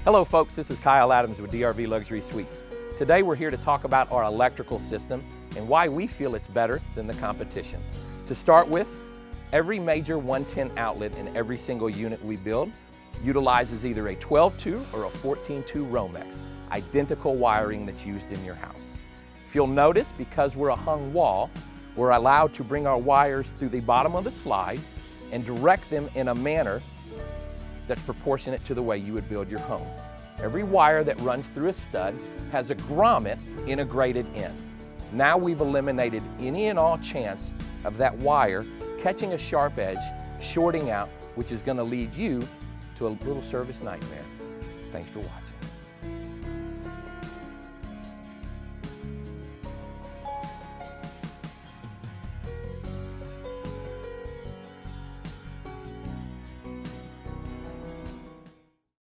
Hello folks, this is Kyle Adams with DRV Luxury Suites. Today we're here to talk about our electrical system and why we feel it's better than the competition. To start with, every major 110 outlet in every single unit we build utilizes either a 12-2 or a 14-2 Romex, identical wiring that's used in your house. If you'll notice, because we're a hung wall, we're allowed to bring our wires through the bottom of the slide and direct them in a manner that's proportionate to the way you would build your home. Every wire that runs through a stud has a grommet integrated in. Now we've eliminated any and all chance of that wire catching a sharp edge, shorting out, which is going to lead you to a little service nightmare. Thanks for watching.